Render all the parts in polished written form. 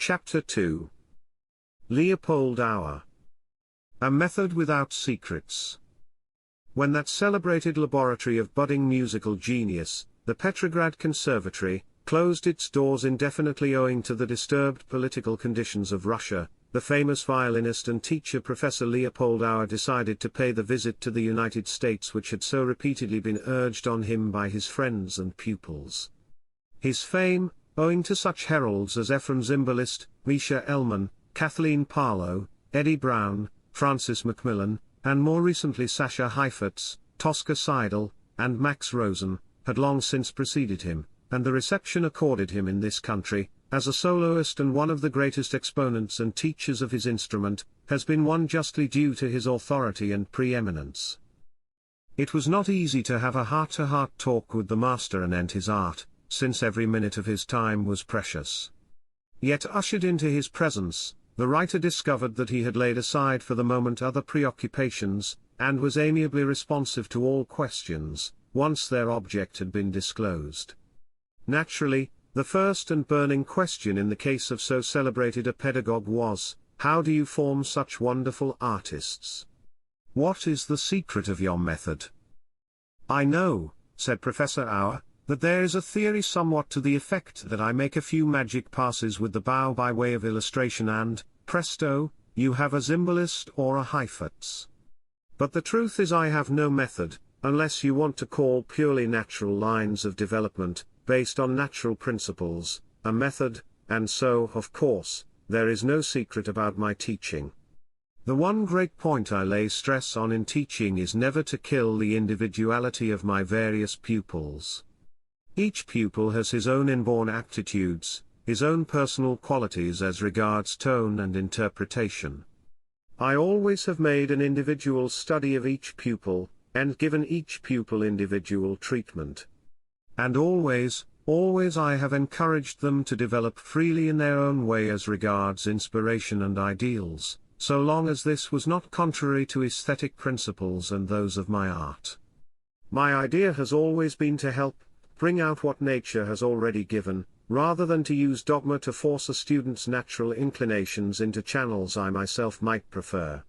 Chapter 2. Leopold Auer. A Method Without Secrets. When that celebrated laboratory of budding musical genius, the Petrograd Conservatory, closed its doors indefinitely owing to the disturbed political conditions of Russia, the famous violinist and teacher Professor Leopold Auer decided to pay the visit to the United States which had so repeatedly been urged on him by his friends and pupils. His fame, owing to such heralds as Ephraim Zimbalist, Misha Elman, Kathleen Parlow, Eddie Brown, Francis Macmillan, and more recently Sasha Heifertz, Tosca Seidel, and Max Rosen, had long since preceded him, and the reception accorded him in this country, as a soloist and one of the greatest exponents and teachers of his instrument, has been one justly due to his authority and preeminence. It was not easy to have a heart-to-heart talk with the master anent his art, since every minute of his time was precious. Yet ushered into his presence, the writer discovered that he had laid aside for the moment other preoccupations, and was amiably responsive to all questions, once their object had been disclosed. Naturally, the first and burning question in the case of so celebrated a pedagogue was, how do you form such wonderful artists? What is the secret of your method? I know, said Professor Auer, that there is a theory somewhat to the effect that I make a few magic passes with the bow by way of illustration and, presto, you have a Zimbalist or a Heifertz. But the truth is I have no method, unless you want to call purely natural lines of development, based on natural principles, a method, and so, of course, there is no secret about my teaching. The one great point I lay stress on in teaching is never to kill the individuality of my various pupils. Each pupil has his own inborn aptitudes, his own personal qualities as regards tone and interpretation. I always have made an individual study of each pupil, and given each pupil individual treatment. And always I have encouraged them to develop freely in their own way as regards inspiration and ideals, so long as this was not contrary to aesthetic principles and those of my art. My idea has always been to help bring out what nature has already given, rather than to use dogma to force a student's natural inclinations into channels I myself might prefer.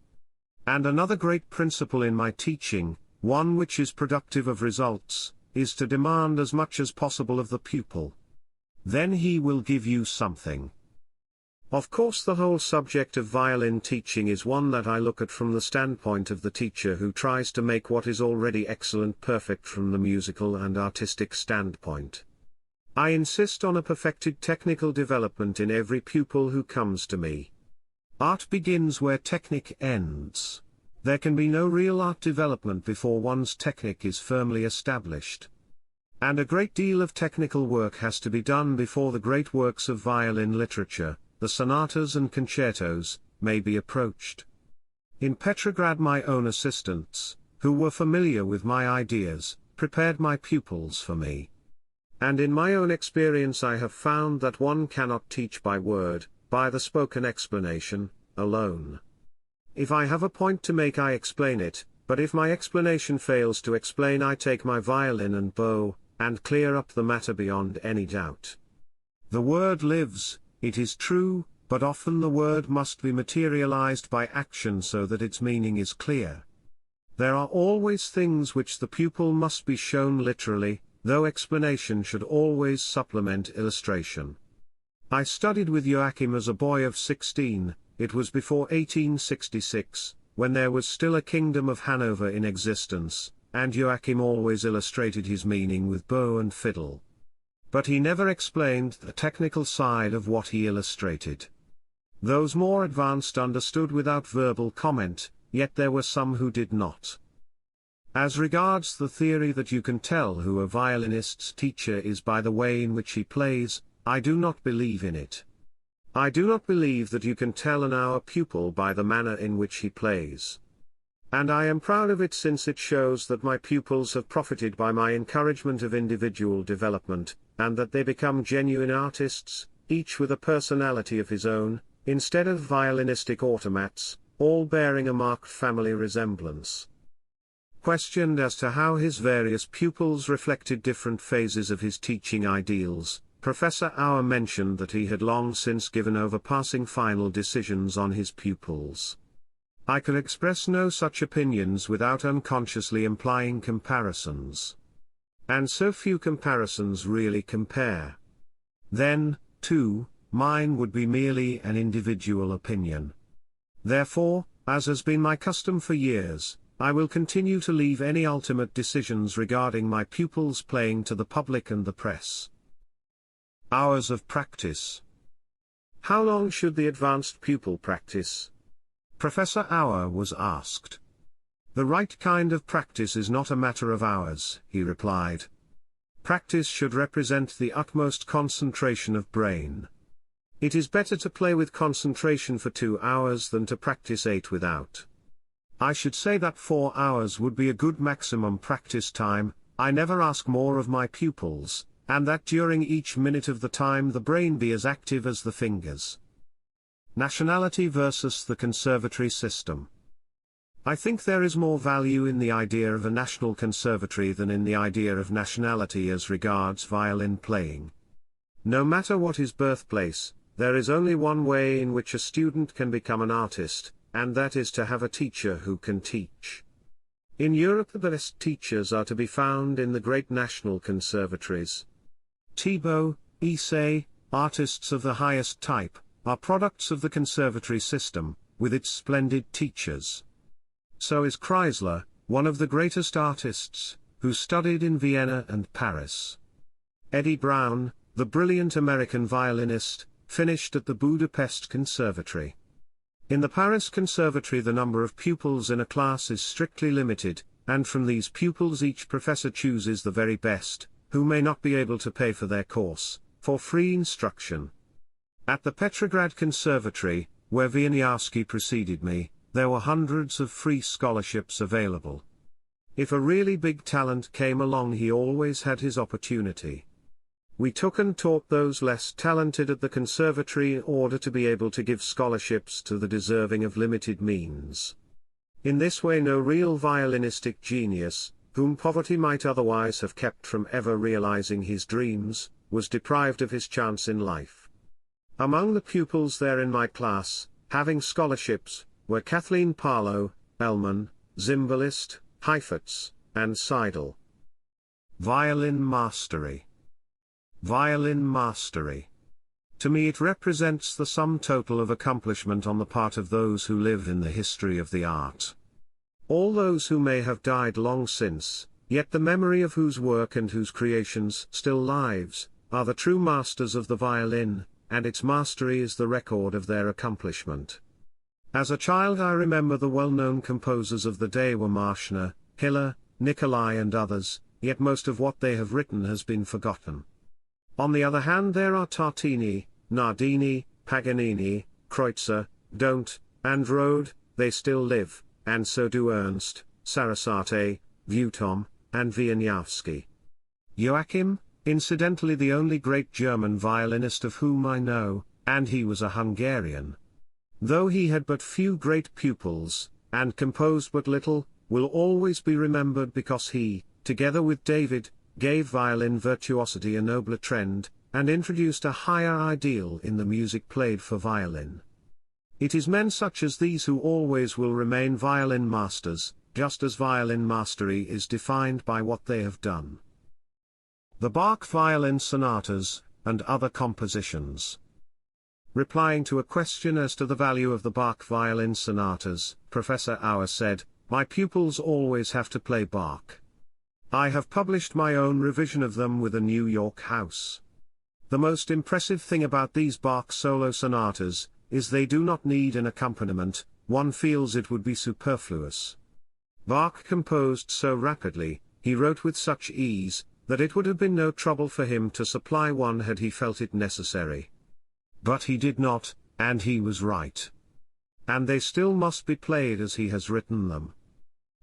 And another great principle in my teaching, one which is productive of results, is to demand as much as possible of the pupil. Then he will give you something. Of course the whole subject of violin teaching is one that I look at from the standpoint of the teacher who tries to make what is already excellent perfect from the musical and artistic standpoint. I insist on a perfected technical development in every pupil who comes to me. Art begins where technique ends. There can be no real art development before one's technique is firmly established. And a great deal of technical work has to be done before the great works of violin literature, the sonatas and concertos, may be approached. In Petrograd my own assistants, who were familiar with my ideas, prepared my pupils for me. And in my own experience I have found that one cannot teach by word, by the spoken explanation, alone. If I have a point to make I explain it, but if my explanation fails to explain I take my violin and bow, and clear up the matter beyond any doubt. The word lives, it is true, but often the word must be materialized by action so that its meaning is clear. There are always things which the pupil must be shown literally, though explanation should always supplement illustration. I studied with Joachim as a boy of 16, it was before 1866, when there was still a kingdom of Hanover in existence, and Joachim always illustrated his meaning with bow and fiddle. But he never explained the technical side of what he illustrated. Those more advanced understood without verbal comment, yet there were some who did not. As regards the theory that you can tell who a violinist's teacher is by the way in which he plays, I do not believe in it. I do not believe that you can tell an hour pupil by the manner in which he plays. And I am proud of it since it shows that my pupils have profited by my encouragement of individual development, and that they become genuine artists, each with a personality of his own, instead of violinistic automats, all bearing a marked family resemblance. Questioned as to how his various pupils reflected different phases of his teaching ideals, Professor Auer mentioned that he had long since given over passing final decisions on his pupils. I could express no such opinions without unconsciously implying comparisons. And so few comparisons really compare. Then, too, mine would be merely an individual opinion. Therefore, as has been my custom for years, I will continue to leave any ultimate decisions regarding my pupils' playing to the public and the press. Hours of practice. How long should the advanced pupil practice? Professor Auer was asked. The right kind of practice is not a matter of hours, he replied. Practice should represent the utmost concentration of brain. It is better to play with concentration for 2 hours than to practice 8 without. I should say that 4 hours would be a good maximum practice time. I never ask more of my pupils, and that during each minute of the time the brain be as active as the fingers. Nationality versus the conservatory system. I think there is more value in the idea of a national conservatory than in the idea of nationality as regards violin playing. No matter what his birthplace, there is only one way in which a student can become an artist, and that is to have a teacher who can teach. In Europe the best teachers are to be found in the great national conservatories. Thibaut, Issei, artists of the highest type, are products of the conservatory system, with its splendid teachers. So is Kreisler, one of the greatest artists, who studied in Vienna and Paris. Eddie Brown, the brilliant American violinist, finished at the Budapest Conservatory. In the Paris Conservatory the number of pupils in a class is strictly limited, and from these pupils each professor chooses the very best, who may not be able to pay for their course, for free instruction. At the Petrograd Conservatory, where Wieniawski preceded me, there were hundreds of free scholarships available. If a really big talent came along he always had his opportunity. We took and taught those less talented at the conservatory in order to be able to give scholarships to the deserving of limited means. In this way no real violinistic genius, whom poverty might otherwise have kept from ever realizing his dreams, was deprived of his chance in life. Among the pupils there in my class, having scholarships, were Kathleen Parlow, Ellman, Zimbalist, Heifetz, and Seidel. Violin Mastery. Violin Mastery. To me it represents the sum total of accomplishment on the part of those who live in the history of the art. All those who may have died long since, yet the memory of whose work and whose creations still lives, are the true masters of the violin, and its mastery is the record of their accomplishment. As a child I remember the well-known composers of the day were Marschner, Hiller, Nicolai and others, yet most of what they have written has been forgotten. On the other hand there are Tartini, Nardini, Paganini, Kreutzer, Don't, and Rode, they still live, and so do Ernst, Sarasate, Vuitton, and Wieniawski. Joachim, incidentally the only great German violinist of whom I know, and he was a Hungarian. Though he had but few great pupils, and composed but little, will always be remembered because he, together with David, gave violin virtuosity a nobler trend, and introduced a higher ideal in the music played for violin. It is men such as these who always will remain violin masters, just as violin mastery is defined by what they have done. The Bach Violin Sonatas, and Other Compositions. Replying to a question as to the value of the Bach Violin Sonatas, Professor Auer said, "My pupils always have to play Bach. I have published my own revision of them with a New York house. The most impressive thing about these Bach solo sonatas, is they do not need an accompaniment, one feels it would be superfluous. Bach composed so rapidly, he wrote with such ease, that it would have been no trouble for him to supply one had he felt it necessary. But he did not, and he was right. And they still must be played as he has written them.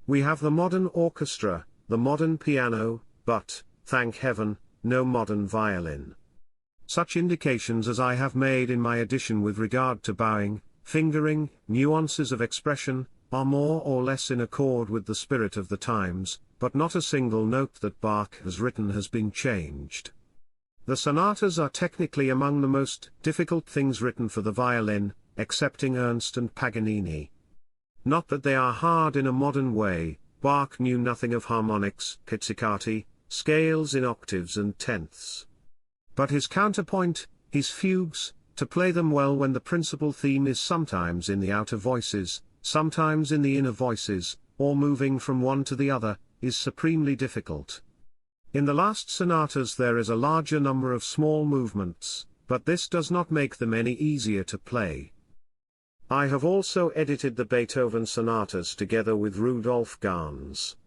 We have the modern orchestra, the modern piano, but, thank heaven, no modern violin. Such indications as I have made in my edition with regard to bowing, fingering, nuances of expression, are more or less in accord with the spirit of the times, but not a single note that Bach has written has been changed. The sonatas are technically among the most difficult things written for the violin, excepting Ernst and Paganini. Not that they are hard in a modern way. Bach knew nothing of harmonics, pizzicati, scales in octaves and tenths. But his counterpoint, his fugues, to play them well when the principal theme is sometimes in the outer voices, sometimes in the inner voices, or moving from one to the other, is supremely difficult. In the last sonatas there is a larger number of small movements, but this does not make them any easier to play. I have also edited the Beethoven sonatas together with Rudolf Ganz.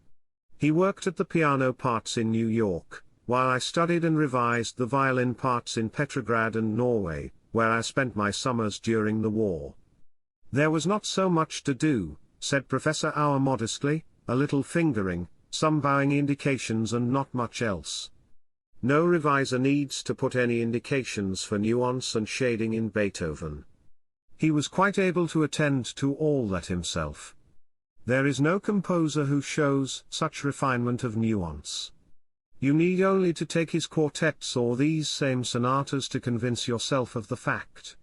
He worked at the piano parts in New York, while I studied and revised the violin parts in Petrograd and Norway, where I spent my summers during the war. There was not so much to do, said Professor Auer modestly, a little fingering, some bowing indications and not much else. No reviser needs to put any indications for nuance and shading in Beethoven. He was quite able to attend to all that himself. There is no composer who shows such refinement of nuance. You need only to take his quartets or these same sonatas to convince yourself of the fact.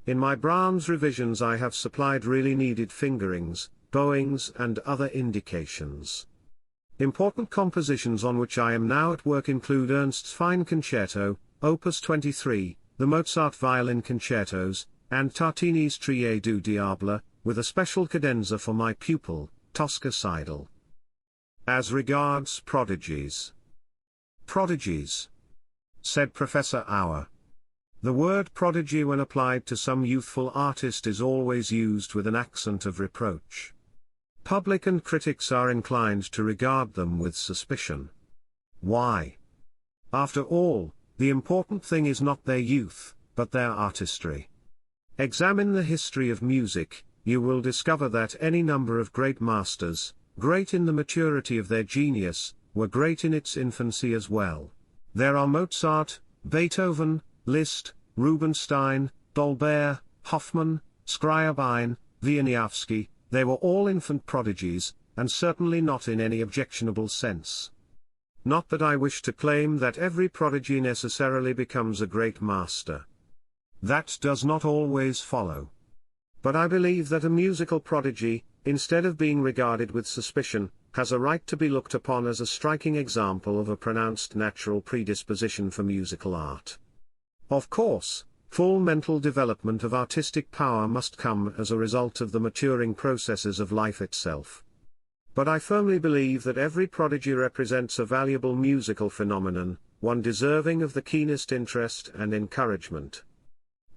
In my Brahms revisions I have supplied really needed fingerings, bowings and other indications. Important compositions on which I am now at work include Ernst's Fine Concerto, Opus 23, the Mozart Violin Concertos, and Tartini's Trie du Diable, with a special cadenza for my pupil, Tosca Seidel. As regards prodigies. Prodigies, said Professor Auer. The word prodigy when applied to some youthful artist is always used with an accent of reproach. Public and critics are inclined to regard them with suspicion. Why? After all, the important thing is not their youth, but their artistry. Examine the history of music, you will discover that any number of great masters, great in the maturity of their genius, were great in its infancy as well. There are Mozart, Beethoven, Liszt, Rubinstein, Dolbear, Hoffmann, Scriabine, Wieniawski. They were all infant prodigies, and certainly not in any objectionable sense. Not that I wish to claim that every prodigy necessarily becomes a great master. That does not always follow. But I believe that a musical prodigy, instead of being regarded with suspicion, has a right to be looked upon as a striking example of a pronounced natural predisposition for musical art. Of course, full mental development of artistic power must come as a result of the maturing processes of life itself. But I firmly believe that every prodigy represents a valuable musical phenomenon, one deserving of the keenest interest and encouragement.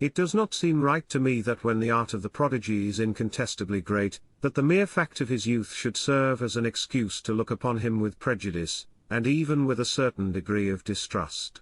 It does not seem right to me that when the art of the prodigy is incontestably great, that the mere fact of his youth should serve as an excuse to look upon him with prejudice, and even with a certain degree of distrust.